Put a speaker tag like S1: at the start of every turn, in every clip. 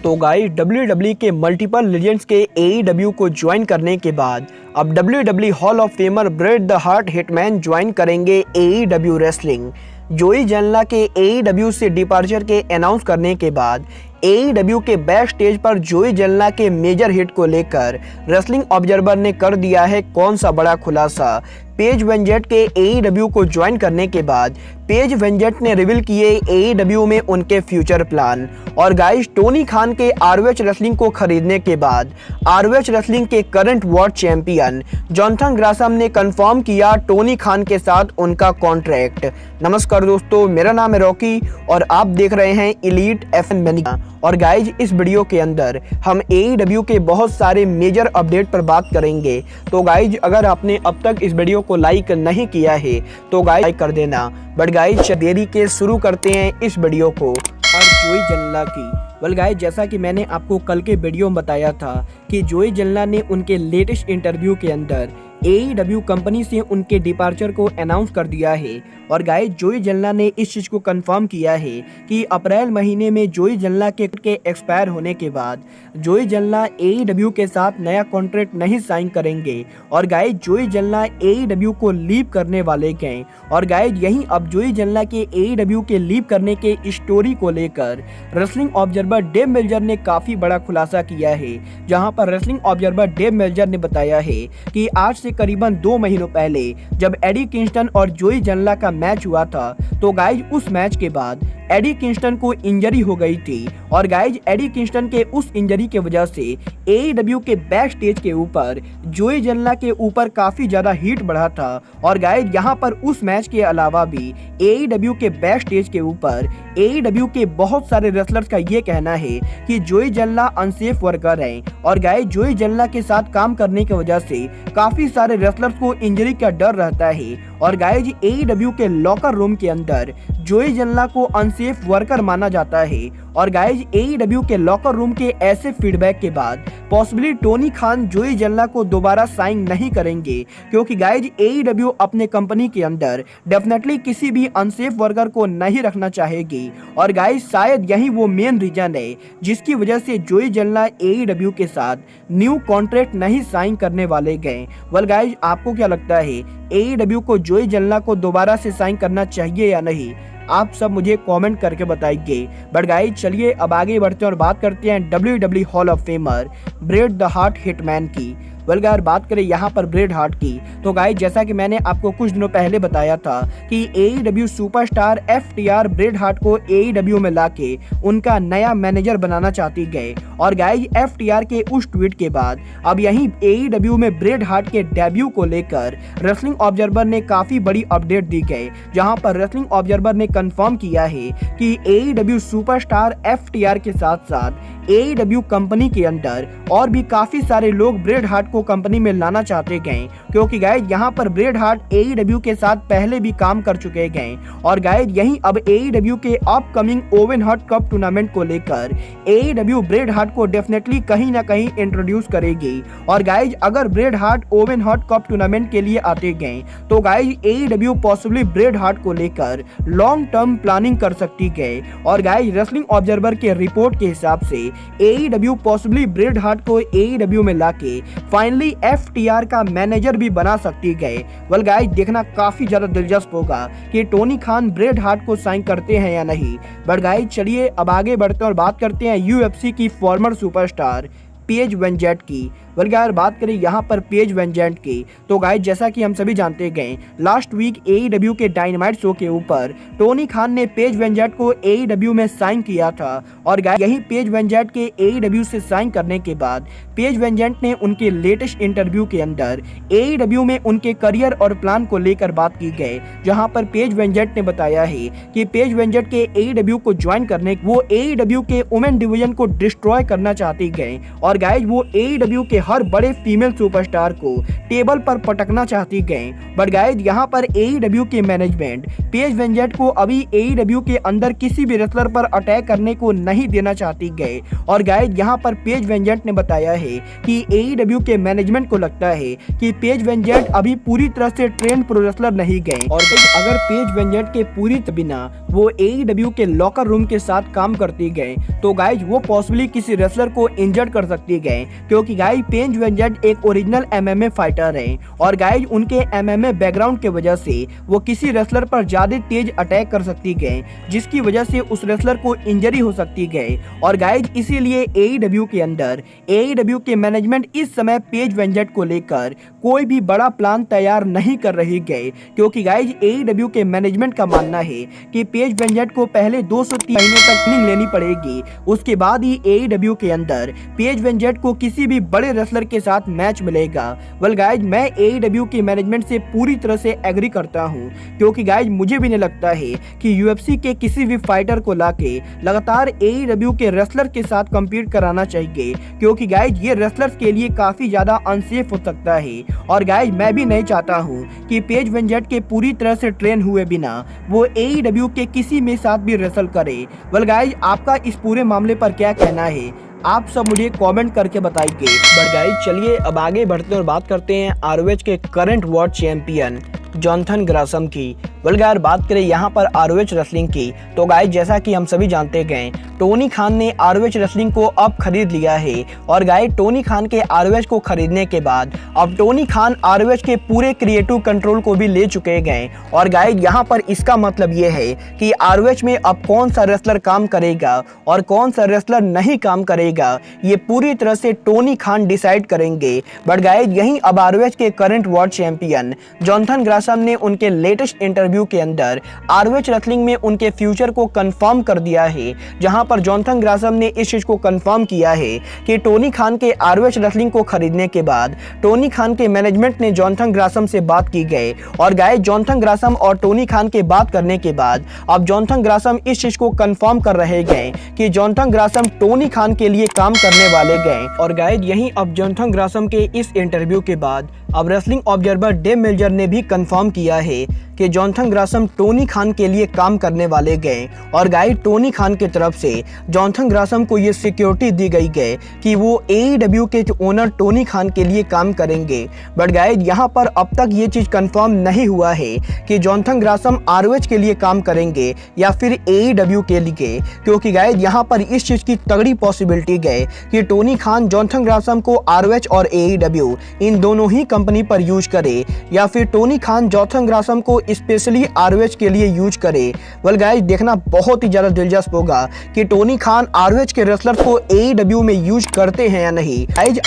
S1: तो guys WWE के multiple legends के AEW को ज्वाइन करने के बाद अब WWE hall of famer bread the heart hitman join करेंगे AEW रेसलिंग। जोई जनला के AEW से डिपार्चर के अनाउंस करने के बाद AEW के बैक स्टेज पर जोई जनला के मेजर हिट को लेकर रेसलिंग ऑब्जर्वर ने कर दिया है कौन सा बड़ा खुलासा। पेज वेंजेट के AEW को ज्वाइन करने के बाद पेज वेंजेट ने रिवील किए AEW में उनके फ्यूचर प्लान। और गाइस, टोनी खान के ROH रेसलिंग को खरीदने के बाद ROH रेसलिंग के current world champion Jonathan Grasim ने कंफर्म किया टोनी खान के साथ उनका कॉन्ट्रैक्ट। नमस्कार दोस्तों, मेरा नाम है रॉकी और आप देख रहे हैं एलीट FN मैनिया। और गाइज, इस वीडियो के अंदर हम AEW के बहुत सारे मेजर अपडेट पर बात करेंगे। तो गाइज, अगर आपने अब तक इस वीडियो को लाइक नहीं किया है तो गाइज लाइक कर देना। बट गाइज, देरी के शुरू करते हैं इस वीडियो को। और जोई जनला की गाइज, जैसा कि मैंने आपको कल के वीडियो में बताया था कि जोई जनला ने उनके लेटेस्ट इंटरव्यू के अंदर AEW कंपनी से उनके डिपार्चर को अनाउंस कर दिया है। और गाइस, जोई जनला ने इस चीज को कंफर्म किया है कि अप्रैल महीने में जोई जनला के एक्सपायर होने के बाद जोई जनला AEW के साथ नया कॉन्ट्रैक्ट नहीं साइन करेंगे। और गाइस, जोई जनला AEW को लीव करने वाले गए। और गाइस, यहीं अब जोई जनला के AEW के लीव करने के स्टोरी को लेकर रेसलिंग ऑब्जर्वर डेव मेल्जर ने काफी बड़ा खुलासा किया है। जहां पर रेसलिंग ऑब्जर्वर डेव मेल्जर ने बताया है कि आज से करीबन 2 महीनों पहले जब एडी किंगस्टन और जोई जनला का मैच हुआ था तो गाइज उस मैच के बाद एडी किंगस्टन को इंजरी हो गई थी। और गाइज, एडी किंगस्टन के उस इंजरी के वजह से AEW के बैक स्टेज के ऊपर जोई जनला के ऊपर काफी ज्यादा हीट बढ़ा था। और गाइज, यहाँ पर उस मैच के अलावा भी AEW के बैक स्टेज के ऊपर AEW के बहुत सारे रेसलर्स का ये कहना है कि जोई जनला अनसेफ वर्कर है। और गाइज, जोई जनला के साथ काम करने की वजह से काफी सारे रेसलर्स को इंजरी का डर रहता है। और गाइज, AEW के लॉकर रूम के अंदर जोई जनला को अनसेफ वर्कर माना जाता है। और गाइज, AEW के लॉकर रूम के ऐसे फीडबैक के बाद पॉसिबली टोनी खान जोई जनला को दोबारा साइन नहीं करेंगे, क्योंकि गाइज AEW अपने कंपनी के अंदर डेफिनेटली किसी भी अनसेफ वर्कर को नहीं रखना चाहेगी। और गाइज, शायद यही वो मेन रीजन है जिसकी वजह से जोई जनला AEW के साथ न्यू कॉन्ट्रैक्ट नहीं साइन करने वाले गए। गाइज, आपको क्या लगता है AEW को जोई जनला को दोबारा से साइन करना चाहिए या नहीं? आप सब मुझे कमेंट करके बताइए। बट गाइज, चलिए अब आगे बढ़ते हैं और बात करते हैं WWE hall of famer bread the heart hitman की। अगर बात करें यहाँ पर ब्रेट हार्ट की तो गाइज, जैसा कि मैंने आपको कुछ दिनों पहले बताया था कि AEW superstar FTR Bret Hart को AEW में लाके उनका नया मैनेजर बनाना चाहती गए। और गाइज, FTR के उस ट्वीट के बाद अब यहीं AEW में ब्रेट हार्ट के डेब्यू को लेकर रेसलिंग ऑब्जर्वर ने काफी बड़ी अपडेट दी गई। जहां पर रेसलिंग ऑब्जर्वर ने कंफर्म किया है कि AEW सुपरस्टार FTR के साथ साथ AEW कंपनी के अंदर और भी काफी सारे लोग ब्रेट हार्ट को कंपनी में लाना चाहते गए, क्योंकि गाइज यहाँ पर ब्रेट हार्ट AEW के साथ पहले भी काम कर चुके गए। और गाइज, यहीं अब AEW के upcoming oven heart cup tournament को लेकर AEW ब्रेट हार्ट को डेफिनेटली कहीं ना कहीं इंट्रोड्यूस करेगी। और गाइज, अगर Bret Hart oven heart cup tournament के लिए आते गए तो guys AEW possibly Bret Hart को लेकर लॉन्ग टर्म प्लानिंग कर सकती गए। और गाइज, रेसलिंग ऑब्जर्वर के रिपोर्ट के हिसाब से AEW पॉसिबली ब्रेट हार्ट को AEW में लाके फाइनली FTR का मैनेजर भी बना सकती गए। गाइज, देखना काफी ज्यादा दिलचस्प होगा कि टोनी खान ब्रेट हार्ट को साइन करते हैं या नहीं। बट गाइज, चलिए अब आगे बढ़ते हैं और बात करते हैं UFC की फॉर्मर सुपरस्टार पेज वेंजेट की। अगर बात करें यहाँ पर पेज वेंजेट की तो गाइज, जैसा कि हम सभी जानते गए लास्ट वीक AEW के डायनामाइट शो के ऊपर टोनी खान ने पेज वेंजेट को AEW में साइन किया था। और गाइज, यही पेज वेंजेट के AEW से साइन करने के बाद पेज वेंजेट ने उनके लेटेस्ट इंटरव्यू के अंदर AEW में उनके करियर और प्लान को लेकर बात की गई। जहां पर पेज वेंजेट ने बताया है कि पेज वेंजेट के AEW को ज्वाइन करने वो AEW के वुमेन डिवीजन को डिस्ट्रॉय करना चाहती गए। और गाइज वो AEW के हर बड़े फीमेल सुपरस्टार को टेबल पर पटकना चाहती गए। बट गाइज यहाँ पर AEW के मैनेजमेंट पेज वेंजेट को अभी AEW के अंदर किसी भी रेसलर पर अटैक करने को नहीं देना चाहती गए। और गाइज यहाँ पर पेज वेंजेट ने बताया है कि AEW के मैनेजमेंट को लगता है कि पेज वेंजेट अभी पूरी तरह से ट्रेंड प्रो रेसलर नहीं गए, और अगर पेज वेंजेट के पूरी बिना वो AEW के लॉकर रूम के साथ काम करती गए तो गाइज वो पॉसिबली किसी रेसलर को इंजर्ड कर सकती गए, क्योंकि गाइज पेज वेंजेट एक ओरिजिनल MMA फाइटर है और गाइज उनके MMA बैकग्राउंड के वजह से वो किसी रेसलर पर ज्यादा तेज अटैक कर सकती गए, जिसकी वजह से उस रेसलर को इंजरी हो सकती गए। और गाइज इसीलिए AEW के अंदर AEW के मैनेजमेंट इस समय पेज वेंजेट को लेकर कोई भी बड़ा प्लान तैयार नहीं कर रही गए, क्योंकि गाइज AEW के मैनेजमेंट का मानना है कि पेज वेंजेट को पहले 2 से 3 महीनों तक ट्रेनिंग लेनी पड़ेगी, उसके बाद ही AEW के अंदर पेज वेंजेट को किसी भी बड़े रेसलर के साथ मैच मिलेगा। वेल गाइज मैं AEW के मैनेजमेंट से पूरी तरह से एग्री करता हूं, क्योंकि गाइज मुझे भी नहीं लगता है कि UFC के किसी भी फाइटर को लाके लगातार AEW के रेसलर के साथ कम्पीट कराना चाहिए, क्योंकि गाइज ये रेसलर्स के लिए काफी ज्यादा अनसेफ हो सकता है। और गाइज मैं भी नहीं चाहता हूँ कि पेज वेंजेट के पूरी तरह से ट्रेन हुए बिना वो AEW के किसी में साथ भी रेसल करे। वेल गाइज आपका इस पूरे मामले पर क्या कहना है, आप सब मुझे कमेंट करके बताइए। बट गाइज चलिए अब आगे बढ़ते और बात करते हैं ROH के current world champion Jonathan Gresham की। वेल गाइस बात करें यहाँ पर ROH रेसलिंग की तो गाइस जैसा कि हम सभी जानते गए टोनी खान ने ROH रेसलिंग को अब खरीद लिया है। और गाइस टोनी खान के ROH को खरीदने के बाद अब टोनी खान ROH के पूरे क्रिएटिव कंट्रोल को भी ले चुके गए। और गाइस यहाँ पर इसका मतलब ये है कि ROH में अब कौन सा रेसलर काम करेगा और कौन सा रेसलर नहीं काम करेगा ये पूरी तरह से टोनी खान डिसाइड करेंगे। बट गाइस यहीं अब ROH के current world champion Jonathan Grasim ने उनके लेटेस्ट इंटरव्यू के अंदर ROH रेसलिंग में उनके फ्यूचर को कंफर्म कर दिया है, जहां पर जॉनथन ग्रासम ने इस चीज को कंफर्म किया है कि टोनी खान के ROH रेसलिंग को खरीदने के बाद टोनी खान के मैनेजमेंट ने जॉनथन ग्रासम से बात की गई। और गाइस जॉनथन ग्रासम और टोनी खान के बात करने के बाद अब जॉनथन ग्रासम इस चीज को कंफर्म कर रहे गए कि जॉनथन ग्रासम टोनी खान के लिए काम करने वाले गए। और गाइस यहीं अब जॉनथन ग्रासम के इस इंटरव्यू के बाद अब रेसलिंग ऑब्जर्वर डेव मेल्जर ने भी कंफर्म किया है कि जॉनथन ग्रासम टोनी खान के लिए काम करने वाले गए। और गाइस टोनी खान की तरफ से जॉनथन ग्रासम को ये सिक्योरिटी दी गई है कि वो AEW के ओनर टोनी खान के लिए काम करेंगे। बट गाइस यहाँ पर अब तक ये चीज कंफर्म नहीं हुआ है कि जॉनथन ग्रासम ROH के लिए काम करेंगे या फिर AEW के लिए, क्योंकि गाइस यहाँ पर इस चीज की तगड़ी पॉसिबिलिटी है कि टोनी खान जॉनथन ग्रासम को ROH और AEW इन दोनों ही कंपनी पर यूज करे या फिर टोनी खान जॉनथन ग्रासम को स्पेशली ROH के लिए यूज करे। वेल गाइस देखना बहुत ही ज्यादा दिलचस्प होगा कि टोनी खान ROH के रेसलर को AEW में यूज करते हैं या नहीं। गाइस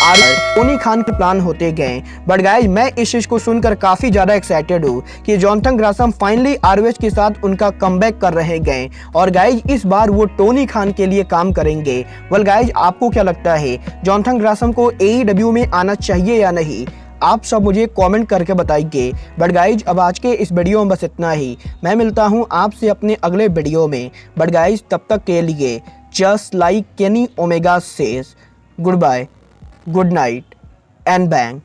S1: टोनी खान के प्लान होते गए, बट गाइस मैं इस चीज को सुनकर काफी ज्यादा एक्साइटेड हूँ कि जॉनथन ग्रासम फाइनली ROH के साथ उनका कमबैक कर रहे गए और गाइस इस बार वो टोनी खान के लिए काम करेंगे। वेल गाइस आपको क्या लगता है जॉनथन ग्रासम को AEW में आना चाहिए या नहीं, आप सब मुझे कमेंट करके बताइए। बट गाइज अब आज के इस वीडियो में बस इतना ही, मैं मिलता हूं आपसे अपने अगले वीडियो में। बट गाइज तब तक के लिए just like Kenny Omega says, good bye, good night and bang.